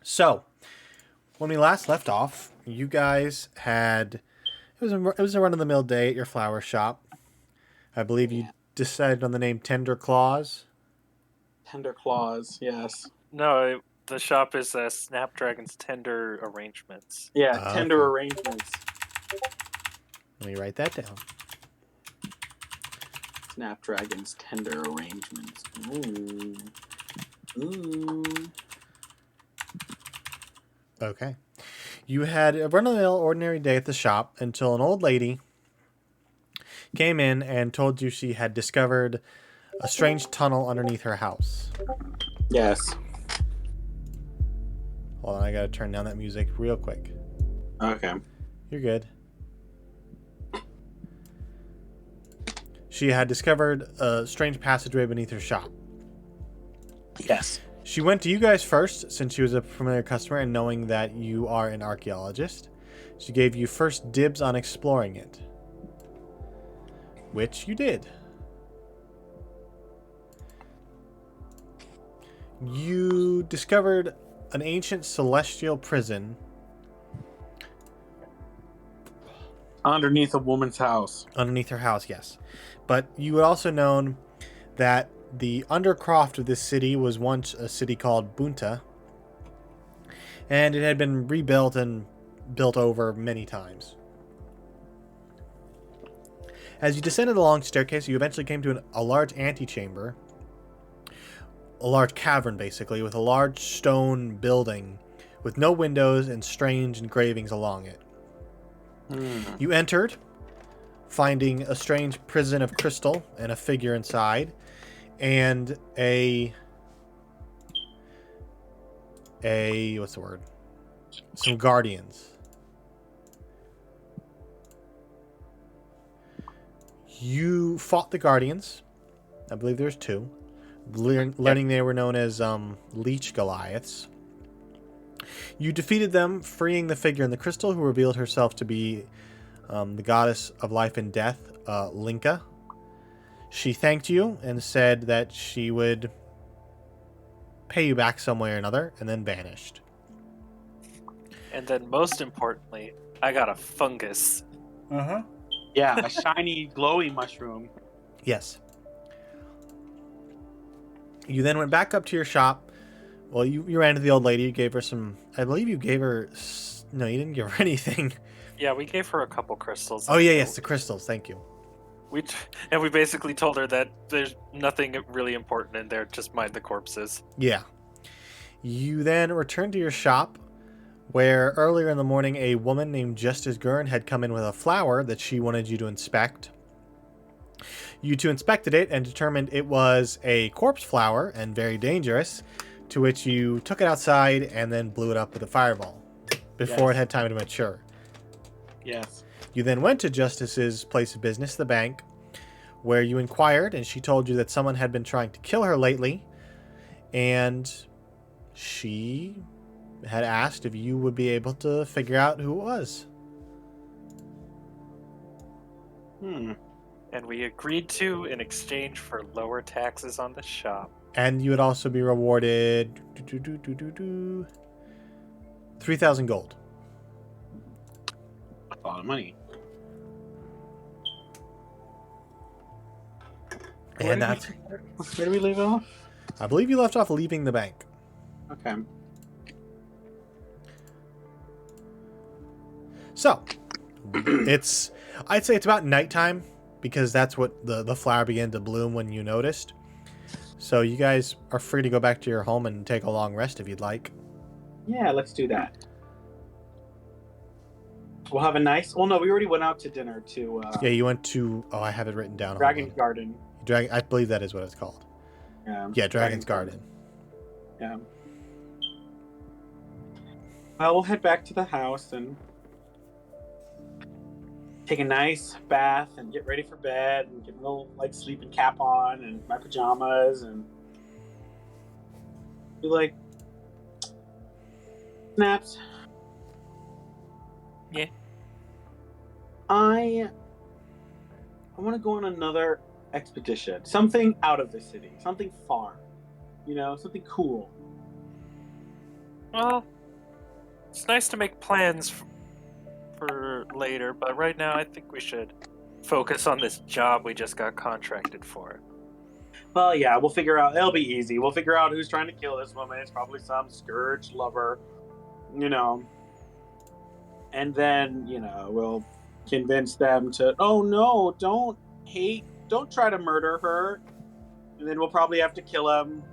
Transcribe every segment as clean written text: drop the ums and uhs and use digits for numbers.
So, when we last left off, you guys had it was a run of the mill day at your flower shop. I believe you Yeah. decided on the name Tender Claws. Tender claws, yes. No, the shop is Snapdragon's Tender Arrangements. Yeah, tender Okay. arrangements. Let me write that down. Snapdragon's tender arrangements. Ooh. Ooh. Okay. You had a run of the mill ordinary day at the shop until an old lady came in and told you she had discovered a strange tunnel underneath her house. Yes. Hold on, I gotta turn down that music real quick. Okay. You're good. She had discovered a strange passageway beneath her shop. Yes. She went to you guys first, since she was a familiar customer, and knowing that you are an archaeologist, she gave you first dibs on exploring it. Which you did. You discovered an ancient celestial prison Underneath a woman's house. underneath her house, yes. But you had also known that the undercroft of this city was once a city called Bunta, and it had been rebuilt and built over many times. As you descended along the staircase, you eventually came to a large antechamber, a large cavern basically, with a large stone building with no windows and strange engravings along it. You entered, finding a strange prison of crystal and a figure inside, and a what's the word? Some guardians. You fought the guardians. I believe there's two. Learning they were known as Leech Goliaths. You defeated them, freeing the figure in the crystal, who revealed herself to be the goddess of life and death, Linka. She thanked you and said that she would pay you back some way or another, and then vanished. And then, most importantly, I got a fungus. Uh-huh. Yeah, a shiny, glowy mushroom. Yes. You then went back up to your shop. Well, you ran to the old lady. You gave her some... I believe you gave her... No, you didn't give her anything. Yeah, we gave her a couple crystals. Oh, yeah, yes, the crystals. Thank you. We basically told her that there's nothing really important in there, just mind the corpses. Yeah. You then returned to your shop, where earlier in the morning a woman named Justice Gurn had come in with a flower that she wanted you to inspect. You two inspected it and determined it was a corpse flower and very dangerous, to which you took it outside and then blew it up with a fireball before it had time to mature. Yes. You then went to Justice's place of business, the bank, where you inquired, and she told you that someone had been trying to kill her lately, and she had asked if you would be able to figure out who it was. And we agreed to in exchange for lower taxes on the shop. And you would also be rewarded 3,000 gold. A lot of money. And that's... Where do we leave off? I believe you left off leaving the bank. Okay. So, I'd say it's about nighttime, because that's what the flower began to bloom when you noticed. So you guys are free to go back to your home and take a long rest if you'd like. Yeah, let's do that. We'll have a nice... Well, no, we already went out to dinner to... Yeah, you went to... Oh, I have it written down. Dragon's Garden. I believe that is what it's called. Yeah, Dragon's Garden. Yeah. Well, we'll head back to the house and take a nice bath and get ready for bed and get a little sleeping cap on and my pajamas and be like, Snaps. Yeah. I want to go on another expedition. Something out of the city. Something far. Something cool. Well, it's nice to make plans for later, but right now I think we should focus on this job we just got contracted for. Well, yeah, we'll figure out. It'll be easy. We'll figure out who's trying to kill this woman. It's probably some scourge lover, you know. And then, we'll convince them to, oh no, don't try to murder her. And then we'll probably have to kill him,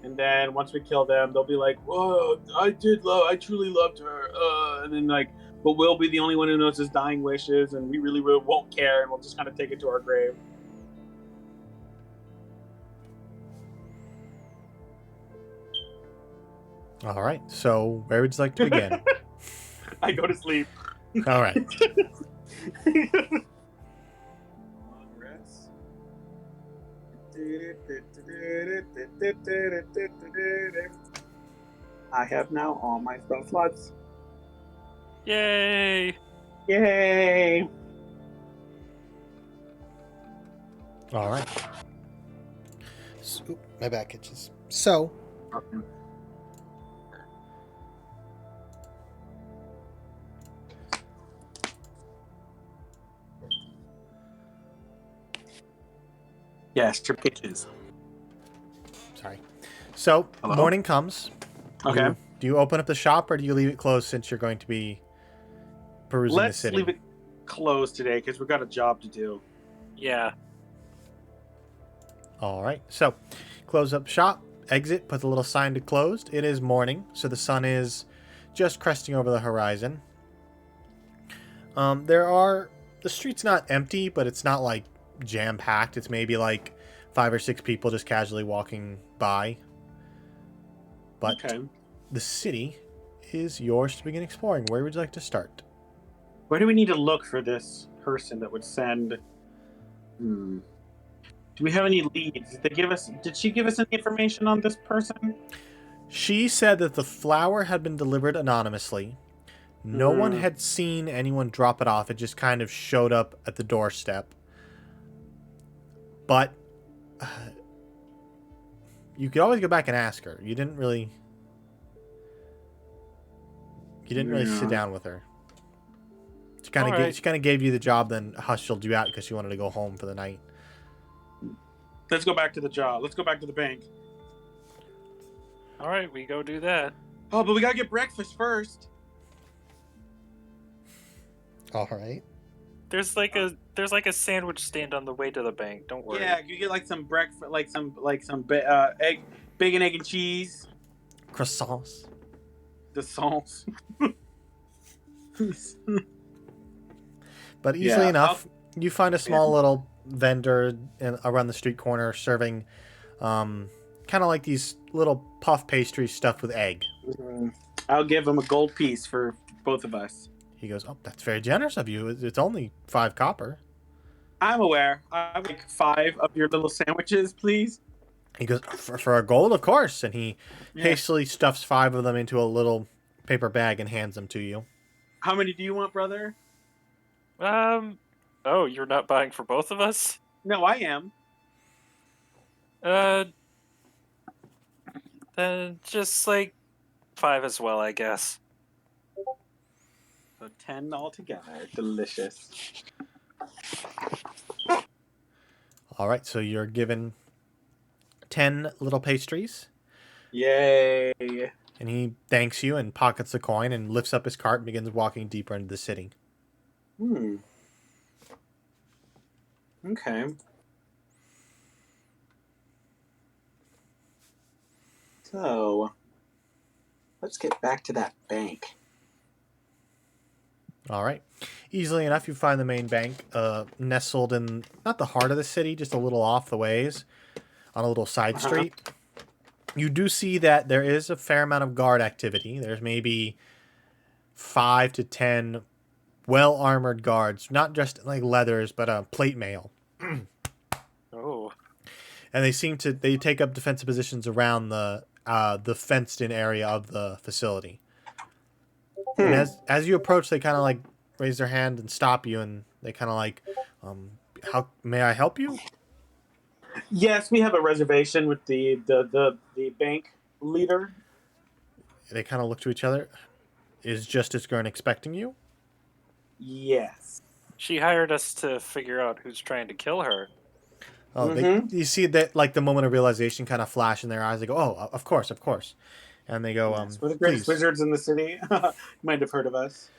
and then once we kill them, they'll be like, "Whoa, I truly loved her." And then but we'll be the only one who knows his dying wishes, and we really won't care, and we'll just kind of take it to our grave. All right. So where would you like to begin? I go to sleep. All right. I have now all my spell slots. Yay! Yay! All right. So, my back itches. So, yes, your pitches. sorry. So, Hello? morning comes. Okay. Do you open up the shop or do you leave it closed since you're going to be perusing the Let's city? leave it closed today because we've got a job to do. Yeah. All right. So, close up shop, exit, put the little sign to closed. It is morning, so the sun is just cresting over the horizon. The street's not empty, but it's not like jam-packed. It's maybe like 5 or 6 people just casually walking by. But Okay. the city is yours to begin exploring. Where would you like to start? Where do we need to look for this person that would send? Do we have any leads? Did she give us any information on this person? She said that the flower had been delivered anonymously. No one had seen anyone drop it off. It just kind of showed up at the doorstep. But you could always go back and ask her. You didn't really sit down with her. She kind of gave you the job, then hustled you out because she wanted to go home for the night. Let's go back to the job. Let's go back to the bank. All right, we go do that. Oh, but we gotta get breakfast first. All right. There's like a sandwich stand on the way to the bank. Don't worry. Yeah, you get like some breakfast, like some egg, bacon, egg, and cheese. Croissants. The sauce. But easily enough, you find a small little vendor around the street corner serving kind of like these little puff pastries stuffed with egg. I'll give him a gold piece for both of us. He goes, "Oh, that's very generous of you. It's only 5 copper." I'm aware. I'd like 5 of your little sandwiches, please. He goes, for a gold, of course. And he hastily stuffs 5 of them into a little paper bag and hands them to you. How many do you want, brother? Oh, you're not buying for both of us? No, I am. Then just like 5 as well, I guess. So 10 altogether. Delicious. All right, so you're given 10 little pastries. Yay. And he thanks you and pockets the coin and lifts up his cart and begins walking deeper into the city. Okay. So, let's get back to that bank. All right. Easily enough, you find the main bank nestled in, not the heart of the city, just a little off the ways on a little side street. You do see that there is a fair amount of guard activity. There's maybe 5 to 10 well-armored guards, not just like leathers, but plate mail. Oh. And they take up defensive positions around the fenced-in area of the facility. And as you approach, they kind of like raise their hand and stop you, and they kind of like, how may I help you? Yes, we have a reservation with the bank. leader. They kind of look to each other. Is Justice Gurn expecting you? Yes. She hired us to figure out who's trying to kill her. Oh, you see that like the moment of realization kind of flash in their eyes. They go, "Oh, of course," and they go, Yes, we're the greatest "Please." wizards in the city. You might have heard of us.